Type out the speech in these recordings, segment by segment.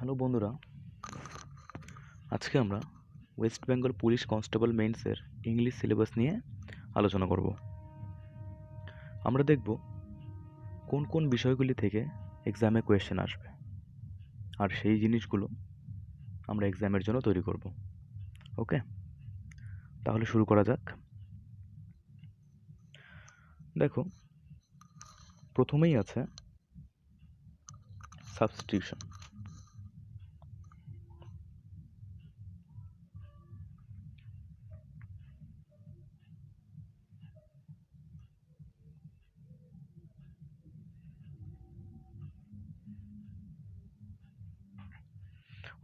Hello বন্ধুরা, আজকে আমরা ওয়েস্ট বেঙ্গল পুলিশ কনস্টেবল মেন্সের ইংলিশ সিলেবাস নিয়ে আলোচনা করব। আমরা দেখব কোন কোন বিষয়গুলি থেকে এক্সামে কোয়েশ্চেন আসবে, আর সেই জিনিসগুলো আমরা এক্সামের জন্য তৈরি করব। ওকে, তাহলে শুরু করা যাক। দেখো, প্রথমেই আছে সাবস্টিটিউশন।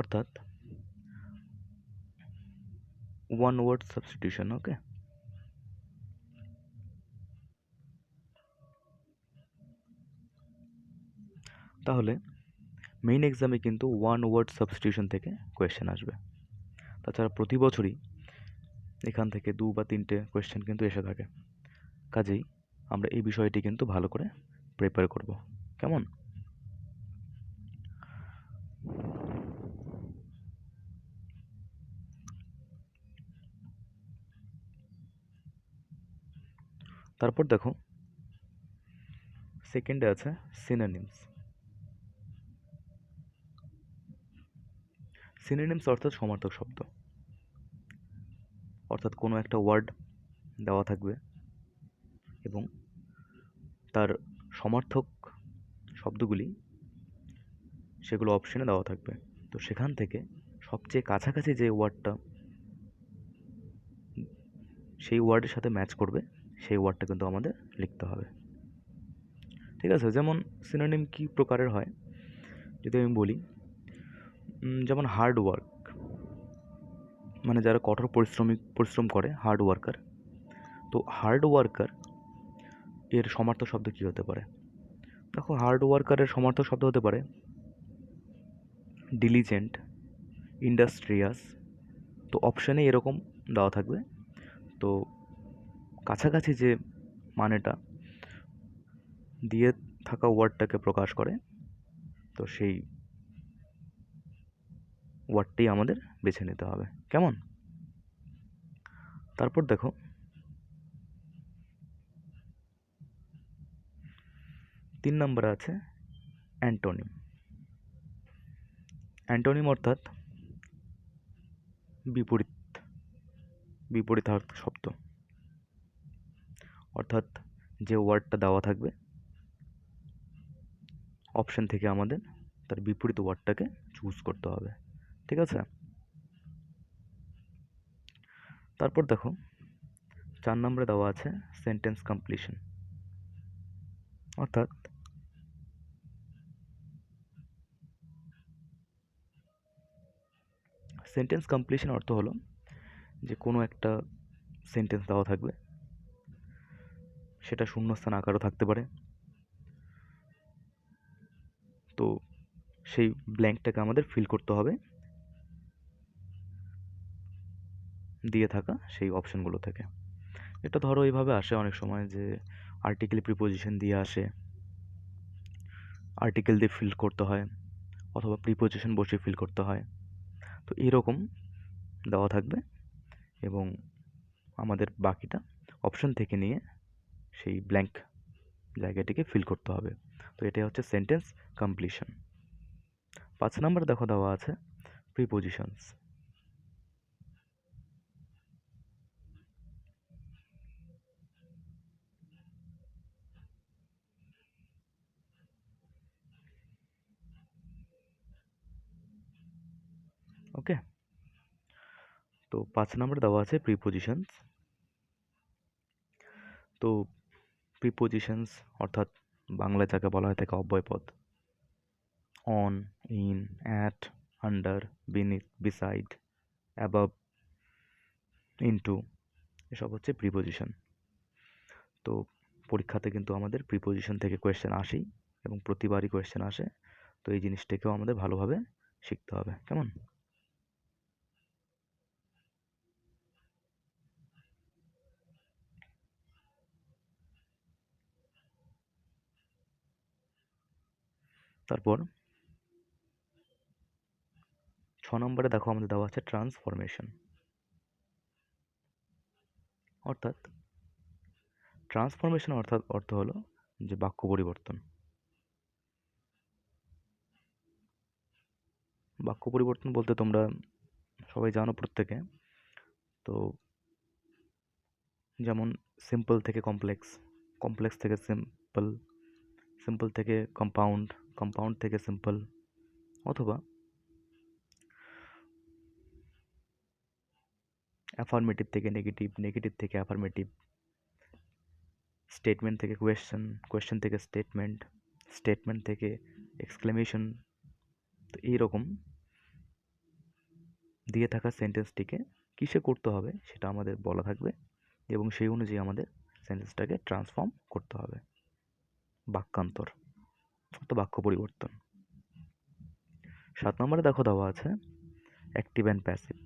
অর্থাৎ ওয়ান ওয়ার্ড সাবস্টিটিউশন। ওকে, তাহলে মেইন এক্সামে কিন্তু ওয়ান ওয়ার্ড সাবস্টিটিউশন থেকে কোয়েশ্চেন আসবে। তাছাড়া প্রতি বছরই এখান থেকে 2 বা 3টে কোয়েশ্চেন কিন্তু এসে থাকে। কাজেই আমরা এই বিষয়টি কিন্তু ভালো করে প্রিপেয়ার করব। কেমন? তারপর দেখো, সেকেন্ডে আছে সিনোনিমস। সিনোনিমস অর্থাৎ সমার্থক শব্দ। অর্থাৎ কোনো একটা ওয়ার্ড দেওয়া থাকবে এবং তার সমার্থক শব্দগুলি সেগুলো অপশনে দেওয়া থাকবে। তো সেখান থেকে সবচেয়ে কাছাকাছি যে ওয়ার্ডটা সেই ওয়ার্ডের সাথে ম্যাচ করবে সেই ওয়ার্ডটা কিন্তু আমাদের লিখতে হবে। ঠিক আছে? যেমন সিনোনিম কী প্রকারের হয় যদি আমি বলি, যেমন হার্ড ওয়ার্ক, মানে যারা কঠোর পরিশ্রম করে, হার্ড ওয়ার্কার। তো হার্ড ওয়ার্কার এর সমার্থক শব্দ কী হতে পারে? দেখো, হার্ড ওয়ার্কারের সমার্থক শব্দ হতে পারে ডিলিজেন্ট, ইন্ডাস্ট্রিয়াস। তো অপশানে এরকম দেওয়া থাকবে। তো কাছাকাছি যে মানেটা দিয়ে থাকা ওয়ার্ডটাকে প্রকাশ করে, তো সেই ওয়ার্ডটাই আমাদের বেছে নিতে হবে। কেমন? তারপর দেখো, 3 নম্বরে আছে অ্যান্টোনিম। অ্যান্টোনিম অর্থাৎ বিপরীতার্থক শব্দ। অর্থাৎ যে ওয়ার্ডটা দেওয়া থাকবে অপশন থেকে আমাদের তার বিপরীত ওয়ার্ডটাকে চুজ করতে হবে। ঠিক আছে? তারপর দেখো, 4 নম্বরে দেওয়া আছে সেন্টেন্স কমপ্লিশন। অর্থাৎ সেন্টেন্স কমপ্লিশন অর্থ হলো যে কোনো একটা সেন্টেন্স দেওয়া থাকবে, সেটা শূন্যস্থান আকারও থাকতে পারে। তো সেই ব্ল্যাঙ্কটাকে আমাদের ফিল করতে হবে দিয়ে থাকা সেই অপশনগুলো থেকে। এটা ধরো এইভাবে আসে অনেক সময় যে আর্টিকেল প্রিপোজিশন দিয়ে আসে, আর্টিকেল দিয়ে ফিল করতে হয়, অথবা প্রিপোজিশন বসিয়ে ফিল করতে হয়। তো এরকম দেওয়া থাকবে এবং আমাদের বাকিটা অপশন থেকে নিয়ে সেই ব্ল্যাঙ্ক জায়গাটিকে ফিল করতে হবে। তো এটাই হচ্ছে সেন্টেন্স কমপ্লিশন। 5 নম্বরে দেখো দেওয়া আছে প্রিপোজিশনস। ওকে, তো 5 নম্বরে দেওয়া আছে প্রিপোজিশনস। তো প্রিপোজিশনস অর্থাৎ বাংলায় যাকে বলা হয় থাকে অব্যয়পদ। On, in, at, under, beneath, beside, above, into, এসব হচ্ছে প্রিপোজিশন। তো পরীক্ষাতে কিন্তু আমাদের প্রিপোজিশন থেকে কোয়েশ্চেন আসেই এবং প্রতিবারই কোয়েশ্চেন আসে। তো এই জিনিসটাকেও আমাদের ভালোভাবে শিখতে হবে। কেমন? তারপর নম্বরে দেখো আমাদের দেওয়া আছে ট্রান্সফরমেশন। অর্থাৎ ট্রান্সফরমেশন অর্থ হলো যে বাক্য পরিবর্তন। বাক্য পরিবর্তন বলতে তোমরা সবাই জানো প্রত্যেকে। তো যেমন সিম্পল থেকে কমপ্লেক্স, কমপ্লেক্স থেকে সিম্পল, সিম্পল থেকে কম্পাউন্ড, কম্পাউন্ড থেকে সিম্পল, অথবা অ্যাফার্মেটিভ থেকে নেগেটিভ, নেগেটিভ থেকে অ্যাফার্মেটিভ, স্টেটমেন্ট থেকে কোয়েশ্চেন, কোয়েশ্চেন থেকে স্টেটমেন্ট, স্টেটমেন্ট থেকে এক্সক্লেমেশন। তো এইরকম দিয়ে থাকা সেন্টেন্সটিকে কিসে করতে হবে সেটা আমাদের বলা থাকবে, এবং সেই অনুযায়ী আমাদের সেন্টেন্সটাকে ট্রান্সফর্ম করতে হবে। বাক্যান্তর অর্থাৎ বাক্য পরিবর্তন। 7 নম্বরে দেখো দেওয়া আছে active and passive.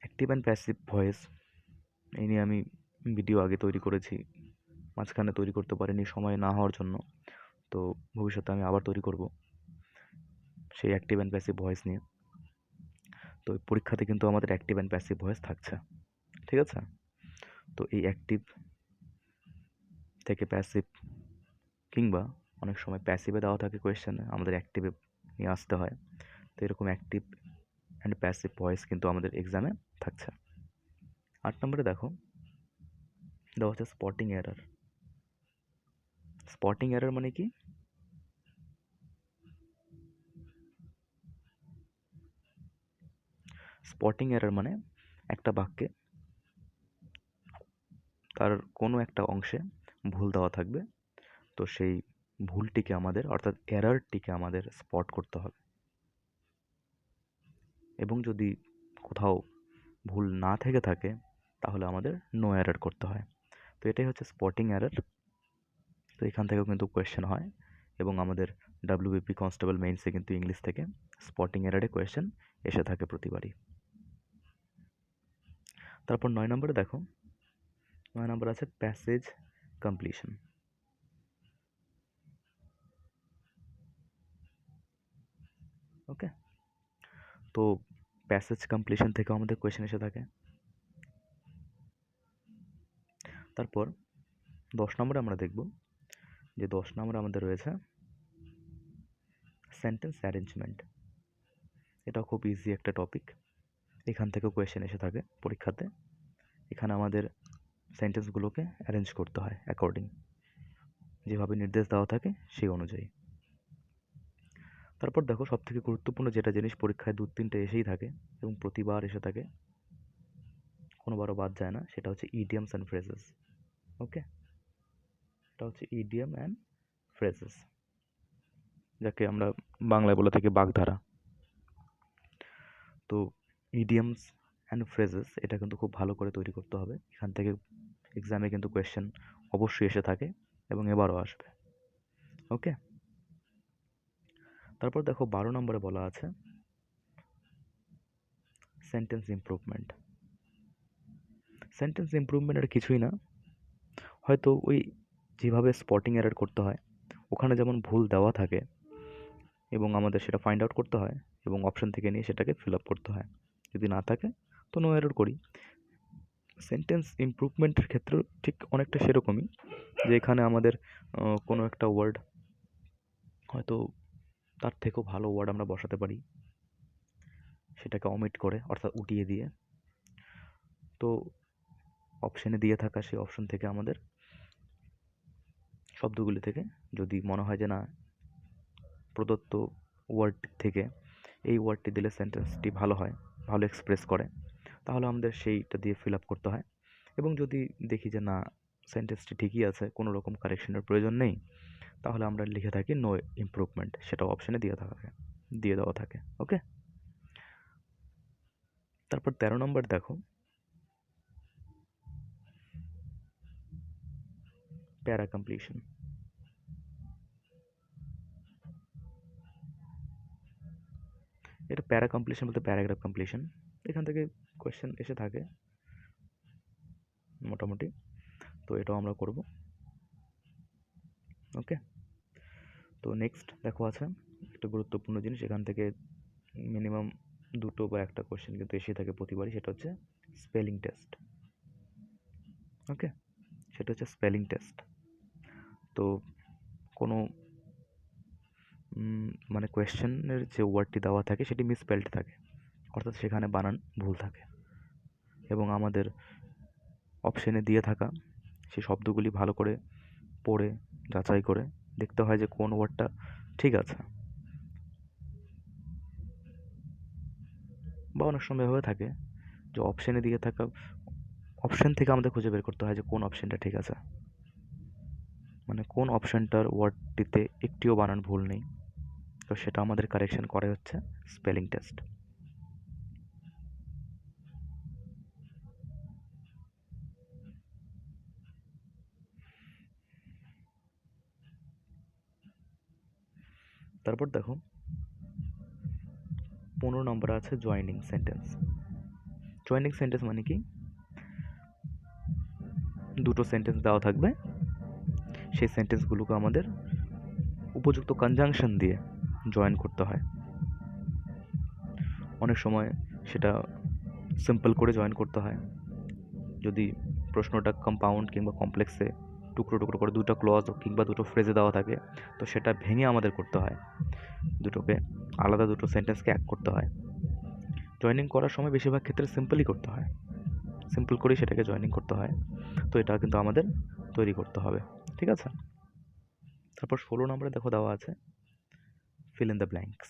Active and passive voice এই নিয়ে আমি ভিডিও আগে তৈরি করেছি, মাঝখানে তৈরি করতে পারিনি সময় না হওয়ার জন্য। তো ভবিষ্যতে আমি আবার তৈরি করব সেই অ্যাক্টিভ অ্যান্ড প্যাসিভ ভয়েস নিয়ে। তো পরীক্ষাতে কিন্তু আমাদের অ্যাক্টিভ অ্যান্ড প্যাসিভ ভয়েস থাকছে, ঠিক আছে? তো এই অ্যাক্টিভ থেকে প্যাসিভ, কিংবা অনেক সময় প্যাসিভে দেওয়া থাকে কোয়েশ্চেনে, আমাদের অ্যাক্টিভে নিয়ে আসতে হয়। তো এরকম অ্যাক্টিভ অ্যান্ড প্যাসিভ ভয়েস কিন্তু আমাদের এক্সামে থাকছে। 8 নম্বরে দেখো দেওয়া হচ্ছে স্পটিং এরার। স্পটিং এরার মানে কি? স্পটিং এরার মানে একটা বাক্যে তার কোনো একটা অংশে ভুল দেওয়া থাকবে, তো সেই ভুলটিকে আমাদের, অর্থাৎ এরারটিকে আমাদের স্পট করতে হবে, এবং যদি কোথাও ভুল না থেকে থাকে তাহলে আমাদের নো এরার করতে হয়। তো এটাই হচ্ছে স্পটিং এরার। তো এখান থেকেও কিন্তু কোয়েশ্চেন হয়, এবং আমাদের ডাব্লিউবিপি কনস্টেবল মেইনসে কিন্তু ইংলিশ থেকে স্পটিং এরারে কোয়েশ্চেন এসে থাকে প্রতিবারই। তারপর 9 নম্বরে দেখো, 9 নম্বর আছে প্যাসেজ কমপ্লিশন। ওকে, তো প্যাসেজ কমপ্লিশন থেকে আমাদের কোয়েশ্চেন এসে থাকে। তারপর 10 নম্বরে আমরা দেখব যে 10 নম্বরে আমাদের রয়েছে সেন্টেন্স অ্যারেঞ্জমেন্ট। এটা খুব ইজি একটা টপিক, এখান থেকেও কোয়েশ্চেন এসে থাকে পরীক্ষাতে। এখানে আমাদের সেন্টেন্সগুলোকে অ্যারেঞ্জ করতে হয় অ্যাকর্ডিং, যেভাবে নির্দেশ দেওয়া থাকে সেই অনুযায়ী। তারপর দেখো সবথেকে গুরুত্বপূর্ণ যেটা জিনিস পরীক্ষায় 2-3টে এসেই থাকে এবং প্রতিবার এসে থাকে, কোনোবারও বাদ যায় না, সেটা হচ্ছে ইডিয়ামস অ্যান্ড ফ্রেজেস। ওকে, এটা হচ্ছে ইডিয়াম অ্যান্ড ফ্রেজেস, যাকে আমরা বাংলায় বলে থাকি বাগধারা। তো ইডিয়ামস অ্যান্ড ফ্রেজেস এটা কিন্তু খুব ভালো করে তৈরি করতে হবে। এখান থেকে এক্সামে কিন্তু কোয়েশ্চেন অবশ্যই এসে থাকে এবং এবারও আসবে। ওকে, তারপর দেখো 12 নম্বরে বলা আছে সেন্টেন্স ইমপ্রুভমেন্ট। সেন্টেন্স ইমপ্রুভমেন্ট আর কিছুই না, হয়তো ওই যেভাবে স্পটিং এরার করতে হয় ওখানে যেমন ভুল দেওয়া থাকে এবং আমাদের সেটা ফাইন্ড আউট করতে হয় এবং অপশন থেকে নিয়ে সেটাকে ফিল আপ করতে হয়, যদি না থাকে তো নো এরর করি। সেন্টেন্স ইমপ্রুভমেন্টের ক্ষেত্রেও ঠিক অনেকটা সেরকমই, যে এখানে আমাদের কোনো একটা ওয়ার্ড হয়তো তার থেকেও ভালো ওয়ার্ড আমরা বসাতে পারি, সেটাকে অমিট করে অর্থাৎ উঠিয়ে দিয়ে। তো অপশানে দিয়ে থাকা সেই অপশন থেকে আমাদের শব্দগুলি থেকে যদি মনে হয় যে না প্রদত্ত ওয়ার্ড থেকে এই ওয়ার্ডটি দিলে সেন্টেন্সটি ভালো হয়, ভালো এক্সপ্রেস করে, তাহলে আমাদের সেইটা দিয়ে ফিল আপ করতে হয়। এবং যদি দেখি যে না সেন্টেন্সটি ঠিকই আছে, কোনো রকম কারেকশনের প্রয়োজন নেই, তাহলে আমরা লিখে থাকি নো ইমপ্রুভমেন্ট, সেটা অপশানে দিয়ে দেওয়া থাকে। ওকে, তারপর 13 নম্বর দেখো প্যারা কমপ্লিশন। এটা প্যারা কমপ্লিশন বলতে প্যারাগ্রাফ কমপ্লিশন, এখান থেকে কোয়েশ্চেন এসে থাকে মোটামুটি। তো এটাও আমরা করব। ওকে, তো নেক্সট দেখো আছে একটা গুরুত্বপূর্ণ জিনিস, এখান থেকে মিনিমাম 2টো বা 1টা কোয়েশ্চেন কিন্তু এসে থাকে প্রতিবারই, সেটা হচ্ছে স্পেলিং টেস্ট। ওকে, সেটা হচ্ছে স্পেলিং টেস্ট। তো কোনো মানে কোয়েশ্চেনের যে ওয়ার্ডটি দেওয়া থাকে সেটি মিসস্পেলড থাকে, অর্থাৎ সেখানে বানান ভুল থাকে, এবং আমাদের অপশানে দিয়ে থাকা সেই শব্দগুলি ভালো করে পড়ে যাচাই করে দেখতে হয় যে কোন ওয়ার্ডটা ঠিক আছে। বা অনেক সময় হয়ে থাকে যে অপশানে দিয়ে থাকা অপশান থেকে আমাদের খুঁজে বের করতে হয় যে কোন অপশানটা ঠিক আছে, মানে কোন অপশানটার ওয়ার্ডটিতে একটিও বানান ভুল নেই। তো সেটা আমাদের কারেকশন করে হচ্ছে স্পেলিং টেস্ট। তারপর দেখো 15 নম্বরে আছে জয়েনিং সেন্টেন্স। জয়েনিং সেন্টেন্স মানে কি, দুটো সেন্টেন্স দেওয়া থাকবে, সেই সেন্টেন্সগুলোকে আমাদের উপযুক্ত কনজাংশন দিয়ে জয়েন করতে হয়। অনেক সময় সেটা সিম্পল করে জয়েন করতে হয়, যদি প্রশ্নটা কম্পাউন্ড কিংবা কমপ্লেক্সে টুকরো টুকরো করে দুটো ক্লজ কিংবা দুটো ফ্রেজে দেওয়া থাকে, তো সেটা ভেঙে আমাদের করতে হয়, দুটোকে আলাদা দুটো সেন্টেন্সকে এক করতে হয়। জয়েনিং করার সময় বেশিরভাগ ক্ষেত্রে সিম্পলই করতে হয়, সিম্পল করেই সেটাকে জয়েনিং করতে হয়। তো এটা কিন্তু আমাদের তৈরি করতে হবে, ঠিক আছে। তারপর 16 নম্বরে দেখো দেওয়া আছে fill in the blanks.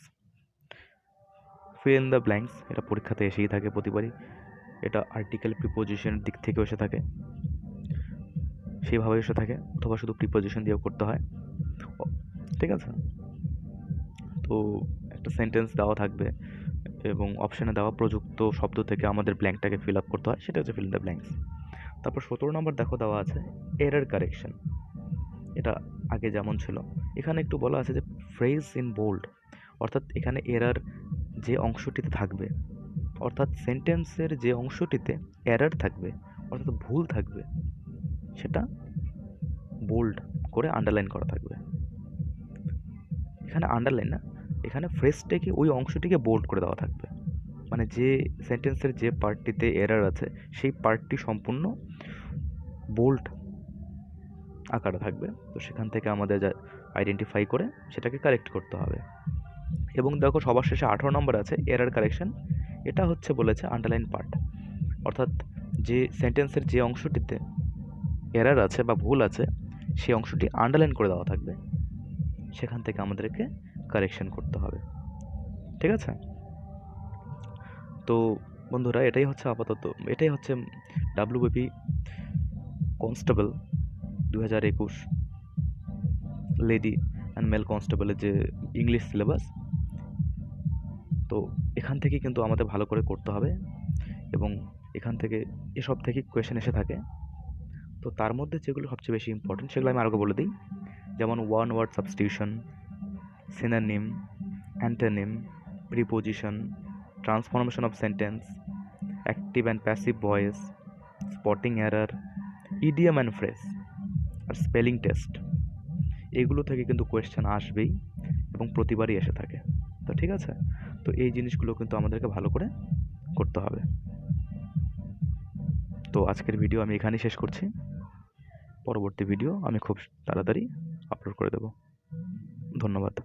Fill in the blanks এটা পরীক্ষাতে এসেই থাকে প্রতিবারই, এটা আর্টিকেল প্রিপোজিশনের দিক থেকেও এসে থাকে, সেইভাবে এসে থাকে, অথবা শুধু প্রিপোজিশন দিয়েও করতে হয়, ঠিক আছে। তো একটা সেন্টেন্স দেওয়া থাকবে এবং অপশানে দেওয়া প্রযুক্ত শব্দ থেকে আমাদের ব্ল্যাঙ্কটাকে ফিল আপ করতে হয়, সেটা হচ্ছে ফিল ইন দ্য ব্ল্যাঙ্কস। তারপর 17 নম্বর দেখো দেওয়া আছে এরর কারেকশন। এটা আগে যেমন ছিল, এখানে একটু বলা আছে যে ফ্রেজ ইন বোল্ড, অর্থাৎ এখানে এরর যে অংশটিতে থাকবে, অর্থাৎ সেন্টেন্সের যে অংশটিতে এরর থাকবে অর্থাৎ ভুল থাকবে, সেটা বোল্ড করে আন্ডারলাইন করা থাকবে। এখানে আন্ডারলাইন না, এখানে ফ্রেজটাকে ওই অংশটিকে বোল্ড করে দেওয়া থাকবে, মানে যে সেন্টেন্সের যে পার্টটিতে এরর আছে সেই পার্টটি সম্পূর্ণ বোল্ড আকারে থাকবে। তো সেখান থেকে আমাদের যা আইডেন্টিফাই করে সেটাকে কারেক্ট করতে হবে। এবং দেখো সবার শেষে 18 নম্বর আছে এরর কারেকশন। এটা হচ্ছে বলেছে আন্ডারলাইন পার্ট, অর্থাৎ যে সেন্টেন্সের যে অংশটিতে এরর আছে বা ভুল আছে সেই অংশটি আন্ডারলাইন করে দেওয়া থাকবে, সেখান থেকে আমাদেরকে কারেকশন করতে হবে, ঠিক আছে। তো বন্ধুরা এটাই হচ্ছে WBP constable 2021 lady and male কনস্টেবলের যে ইংলিশ সিলেবাস। তো এখান থেকে কিন্তু আমাদের ভালো করে করতে হবে, এবং এখান থেকে এসব থেকে কোয়েশ্চেন এসে থাকে। তো তার মধ্যে যেগুলো সবচেয়ে বেশি ইম্পর্টেন্ট সেগুলো আমি আরও বলে দিই, যেমন one word substitution, synonym, antonym, preposition, transformation of sentence, active and passive voice, spotting error, idiom and phrase, আর স্পেলিং টেস্ট। এগুলো থেকে কিন্তু কোয়েশ্চেন আসবেই এবং প্রতিবারই এসে থাকে। তো ঠিক আছে, তো এই জিনিসগুলো কিন্তু আমাদেরকে ভালো করে করতে হবে। তো আজকের ভিডিও আমি এখানেই শেষ করছি, পরবর্তী ভিডিও আমি খুব তাড়াতাড়ি আপলোড করে দেব। ধন্যবাদ।